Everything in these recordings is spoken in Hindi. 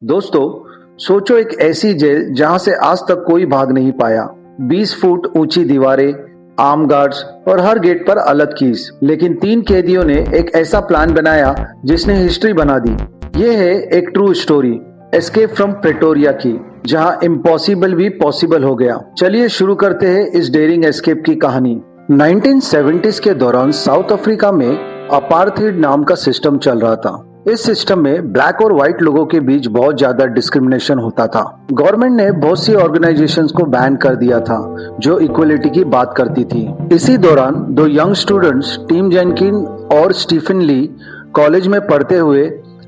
दोस्तों, सोचो एक ऐसी जेल जहां से आज तक कोई भाग नहीं पाया। 20 फुट ऊंची दीवारें, आर्म गार्ड्स और हर गेट पर अलग कीज। लेकिन 3 कैदियों ने एक ऐसा प्लान बनाया जिसने हिस्ट्री बना दी। ये है एक true story, escape from Pretoria की, जहां इम्पॉसिबल भी पॉसिबल हो गया। चलिए शुरू करते हैं इस डेयरिंग एस्केप की कहानी। 1970s के दौरान साउथ अफ्रीका में अपार्थाइड नाम का सिस्टम चल रहा था। इस सिस्टम में ब्लैक और व्हाइट लोगों के बीच बहुत ज्यादा डिस्क्रिमिनेशन होता था। गवर्नमेंट ने बहुत सी ऑर्गेनाइजेशंस को बैन कर दिया था जो इक्वलिटी की बात करती थी। इसी दौरान 2 यंग स्टूडेंट्स टिम जेनकिन और स्टीफन ली कॉलेज में पढ़ते हुए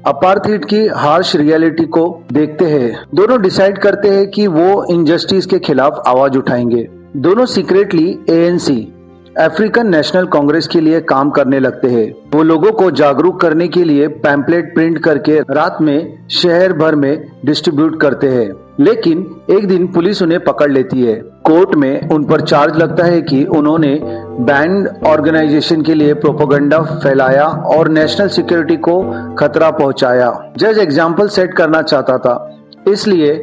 अपार्थाइड की हार्श रियलिटी को देखते हैं। दोनों डिसाइड करते हैं कि वो इनजस्टिस के खिलाफ आवाज उठाएंगे। दोनों secretly ANC African national Congress के लिए काम करने लगते हैं। वो लोगों को जागरूक करने के लिए पैम्पलेट प्रिंट करके रात में शहर भर में डिस्ट्रीब्यूट करते हैं। लेकिन एक दिन पुलिस उन्हें पकड़ लेती है। कोर्ट में उन पर चार्ज लगता है कि उन्होंने बैंड ऑर्गेनाइजेशन के लिए प्रोपेगेंडा फैलाया और नेशनल सिक्योरिटी को खतरा पहुंचाया। जज एग्जाम्पल सेट करना चाहता था, इसलिए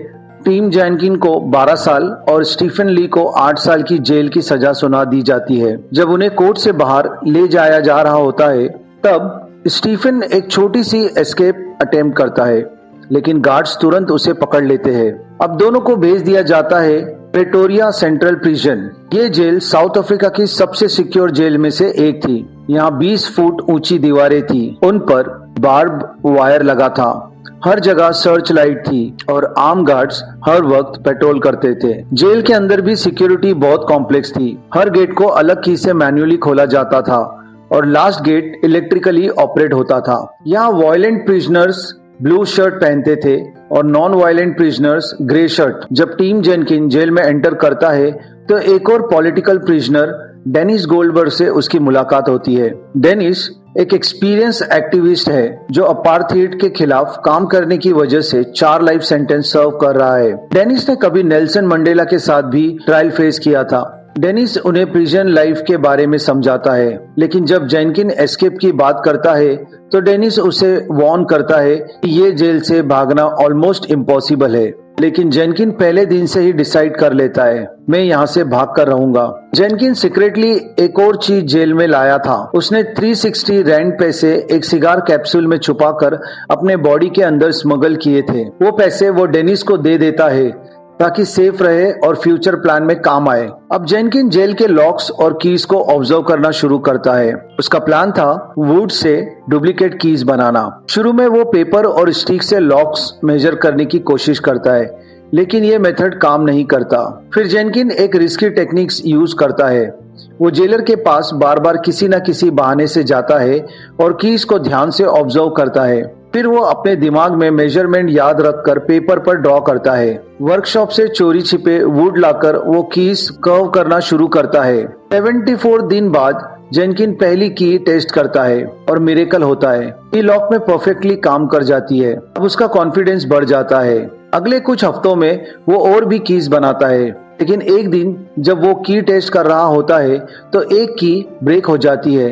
टिम जेनकिन को 12 साल और स्टीफन ली को 8 साल की जेल की सजा सुना दी जाती है। जब उन्हें कोर्ट से बाहर ले जाया जा रहा होता है, तब स्टीफन एक छोटी सी एस्केप अटेम्प्ट करता है, लेकिन गार्ड्स तुरंत उसे पकड़ लेते हैं। अब दोनों को भेज दिया जाता है प्रेटोरिया सेंट्रल प्रिजन। ये जेल साउथ अफ्रीका की सबसे सिक्योर जेल में से एक थी। यहाँ 20 फुट ऊंची दीवारें थी, उन पर बार्ब वायर लगा था। हर जगह सर्च लाइट थी और आर्म गार्ड्स हर वक्त पेट्रोल करते थे। जेल के अंदर भी सिक्योरिटी बहुत कॉम्प्लेक्स थी। हर गेट को अलग की से मैन्युअली खोला जाता था और लास्ट गेट इलेक्ट्रिकली ऑपरेट होता था। यहाँ वायलेंट प्रिजनर्स ब्लू शर्ट पहनते थे और non violent prisoners grey shirt. जब टिम जेनकिन जेल में एंटर करता है तो एक और पॉलिटिकल प्रिजनर डेनिस गोल्डबर्ग से उसकी मुलाकात होती है। डेनिस एक एक्सपीरियंस एक्टिविस्ट है जो अपार्थाइड के खिलाफ काम करने की वजह से 4 लाइफ सेंटेंस सर्व कर रहा है। डेनिस ने कभी नेल्सन मंडेला के साथ भी ट्रायल फेस किया था। डेनिस उन्हें प्रिजन लाइफ के बारे में समझाता है, लेकिन जब जेनकिन एस्केप की बात करता है तो डेनिस उसे वार्न करता है कि ये जेल से भागना ऑलमोस्ट इम्पॉसिबल है। लेकिन जेनकिन पहले दिन से ही डिसाइड कर लेता है, मैं यहाँ से भाग कर रहूंगा। जेनकिन सीक्रेटली एक और चीज जेल में लाया था। उसने 360 रैंड पैसे एक सिगार कैप्सूल में छुपाकर अपने बॉडी के अंदर स्मगल किए थे। वो पैसे वो डेनिस को दे देता है ताकि सेफ रहे और फ्यूचर प्लान में काम आए। अब जेनकिन जेल के लॉक्स और कीज को ऑब्जर्व करना शुरू करता है। उसका प्लान था वुड से डुप्लीकेट कीज बनाना। शुरू में वो पेपर और स्टिक से लॉक्स मेजर करने की कोशिश करता है, लेकिन ये मेथड काम नहीं करता। फिर जेनकिन एक रिस्की टेक्निक्स यूज करता है। वो जेलर के पास बार बार किसी न किसी बहाने से जाता है और कीज को ध्यान से ऑब्जर्व करता है। फिर वो अपने दिमाग में मेजरमेंट याद रखकर पेपर पर ड्रॉ करता है। वर्कशॉप से चोरी छिपे वुड लाकर वो कीज कर्व करना शुरू करता है। 74 दिन बाद जेनकिन पहली की टेस्ट करता है और मिरेकल होता है। की लॉक में परफेक्टली काम कर जाती है। अब उसका कॉन्फिडेंस बढ़ जाता है। अगले कुछ हफ्तों में वो और भी कीज बनाता है, लेकिन एक दिन जब वो की टेस्ट कर रहा होता है तो एक की ब्रेक हो जाती है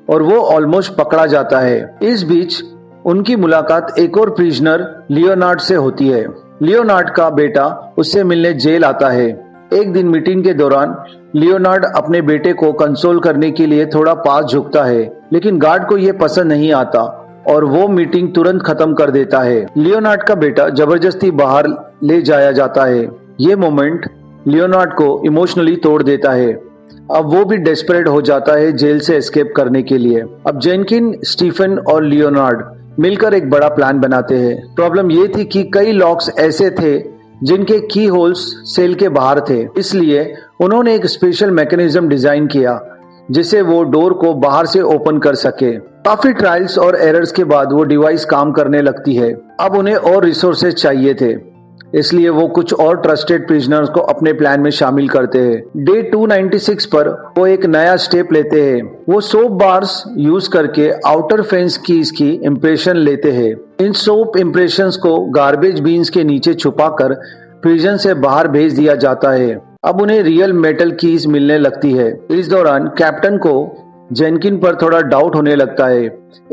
और वो ऑलमोस्ट पकड़ा जाता है। इस बीच उनकी मुलाकात एक और प्रिजनर लियोनार्ड से होती है। लियोनार्ड का बेटा उससे मिलने जेल आता है। एक दिन मीटिंग के दौरान लियोनार्ड अपने बेटे को कंसोल करने के लिए थोड़ा पास झुकता है, लेकिन गार्ड को ये पसंद नहीं आता और वो मीटिंग तुरंत खत्म कर देता है। लियोनार्ड का बेटा जबरदस्ती बाहर ले जाया जाता है। ये मोमेंट लियोनार्ड को इमोशनली तोड़ देता है। अब वो भी डेस्परेट हो जाता है जेल से एस्केप करने के लिए। अब जेनकिन, स्टीफन और लियोनार्ड मिलकर एक बड़ा प्लान बनाते हैं। प्रॉब्लम ये थी कि कई लॉक्स ऐसे थे जिनके की होल्स सेल के बाहर थे, इसलिए उन्होंने एक स्पेशल मैकेनिज्म डिजाइन किया जिसे वो डोर को बाहर से ओपन कर सके। काफी ट्रायल्स और एरर्स के बाद वो डिवाइस काम करने लगती है। अब उन्हें और रिसोर्सेज चाहिए थे, इसलिए वो कुछ और ट्रस्टेड प्रिजनर्स को अपने प्लान में शामिल करते हैं। डे 296 पर वो एक नया स्टेप लेते हैं। वो सोप बार्स यूज करके आउटर फेंस कीज की इम्प्रेशन लेते हैं। इन सोप इम्प्रेशंस को गार्बेज बीन्स के नीचे छुपाकर प्रिजन से बाहर भेज दिया जाता है। अब उन्हें रियल मेटल कीज मिलने लगती है। इस दौरान कैप्टन को जेनकिन पर थोड़ा डाउट होने लगता है।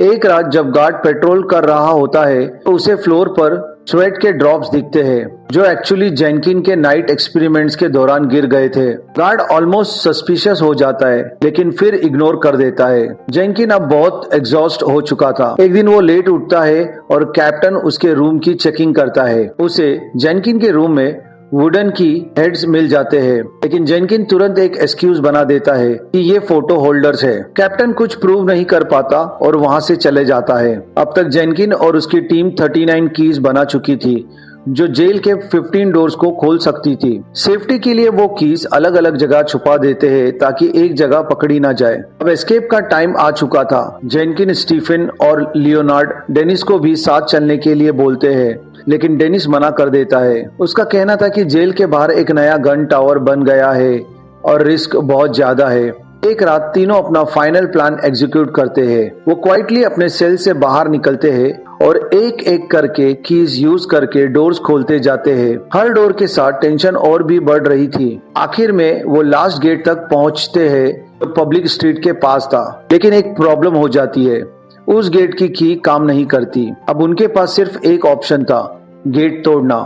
एक रात जब गार्ड पेट्रोल कर रहा होता है तो उसे फ्लोर पर स्वेट के ड्रॉप्स दिखते हैं जो एक्चुअली जेनकिन के नाइट एक्सपेरिमेंट्स के दौरान गिर गए थे। गार्ड ऑलमोस्ट सस्पिशियस हो जाता है लेकिन फिर इग्नोर कर देता है। जेनकिन अब बहुत एग्जॉस्ट हो चुका था। एक दिन वो लेट उठता है और कैप्टन उसके रूम की चेकिंग करता है। उसे जेनकिन के रूम में वुडन की हेड्स मिल जाते हैं लेकिन जेनकिन तुरंत एक एक्सक्यूज बना देता है कि ये फोटो होल्डर्स है। कैप्टन कुछ प्रूव नहीं कर पाता और वहां से चले जाता है। अब तक जेनकिन और उसकी टीम 39 कीज बना चुकी थी जो जेल के 15 डोर्स को खोल सकती थी। सेफ्टी के लिए वो कीज अलग अलग जगह छुपा देते हैं ताकि एक जगह पकड़ी ना जाए। अब एस्केप का टाइम आ चुका था। जेनकिन, स्टीफन और लियोनार्ड डेनिस को भी साथ चलने के लिए बोलते हैं लेकिन डेनिस मना कर देता है। उसका कहना था कि जेल के बाहर एक नया गन टावर बन गया है और रिस्क बहुत ज्यादा है। एक रात तीनों अपना फाइनल प्लान एग्जीक्यूट करते हैं। वो क्वाइटली अपने सेल से बाहर निकलते हैं और एक एक करके कीज यूज करके डोर्स खोलते जाते हैं। हर डोर के साथ टेंशन और भी बढ़ रही थी। आखिर में वो लास्ट गेट तक पहुंचते हैं जो पब्लिक स्ट्रीट के पास था। लेकिन एक प्रॉब्लम हो जाती है, उस गेट की की काम नहीं करती। अब उनके पास सिर्फ एक ऑप्शन था, गेट तोड़ना।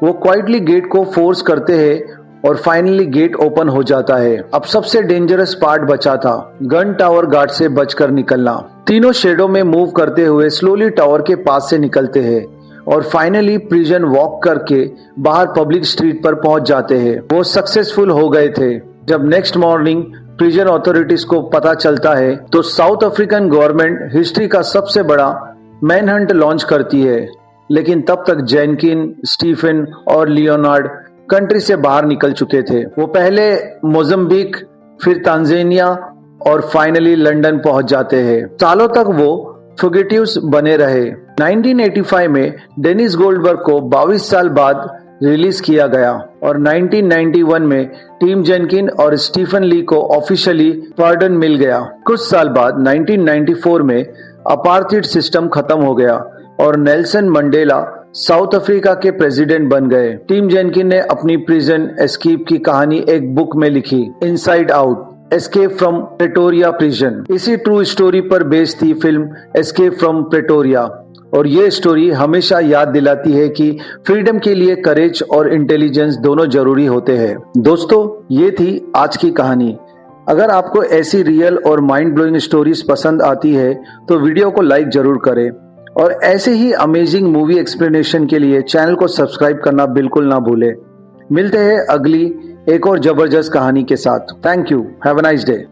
वो क्वाइटली गेट को फोर्स करते हैं और फाइनली गेट ओपन हो जाता है। अब सबसे डेंजरस पार्ट बचा था, गन टावर गार्ड से बचकर निकलना। तीनों शेडो में मूव करते हुए स्लोली टावर के पास से निकलते हैं और फाइनली प्रिजन वॉक करके बाहर पब्लिक स्ट्रीट पर पहुंच जाते हैं। वो सक्सेसफुल हो गए थे। जब नेक्स्ट मॉर्निंग प्रिजन अथॉरिटीज को पता चलता है तो साउथ अफ्रीकन गवर्नमेंट हिस्ट्री का सबसे बड़ा मैनहंट लॉन्च करती है। लेकिन तब तक जेनकिन, स्टीफन और लियोनार्ड कंट्री से बाहर निकल चुके थे। वो पहले मोज़म्बिक, फिर तांजानिया और फाइनली लंदन पहुंच जाते हैं। सालों तक वो फुगिटिव्स बने रहे। 1985 में डेनिस गोल्डबर्ग को 22 साल बाद रिलीज किया गया और 1991 में टीम जेनकिन और स्टीफन ली को ऑफिशियली पार्डन मिल गया। कुछ साल बाद 1994 में अपार्थाइड सिस्टम खत्म हो गया और नेल्सन मंडेला साउथ अफ्रीका के प्रेसिडेंट बन गए। टीम जेनकिन ने अपनी प्रिजन एस्केप की कहानी एक बुक में लिखी, inside out, escape from Pretoria prison. इसी ट्रू स्टोरी पर बेस्ड थी फिल्म एस्केप फ्रॉम प्रेटोरिया और ये स्टोरी हमेशा याद दिलाती है कि फ्रीडम के लिए करेज और इंटेलिजेंस दोनों जरूरी होते हैं। दोस्तों, ये थी आज की कहानी। अगर आपको ऐसी रियल और माइंड ब्लोइंग स्टोरीज पसंद आती है तो वीडियो को लाइक जरूर करें और ऐसे ही अमेजिंग मूवी एक्सप्लेनेशन के लिए चैनल को सब्सक्राइब करना बिल्कुल ना भूलें। मिलते हैं अगली एक और जबरदस्त कहानी के साथ। Thank you. Have a nice day.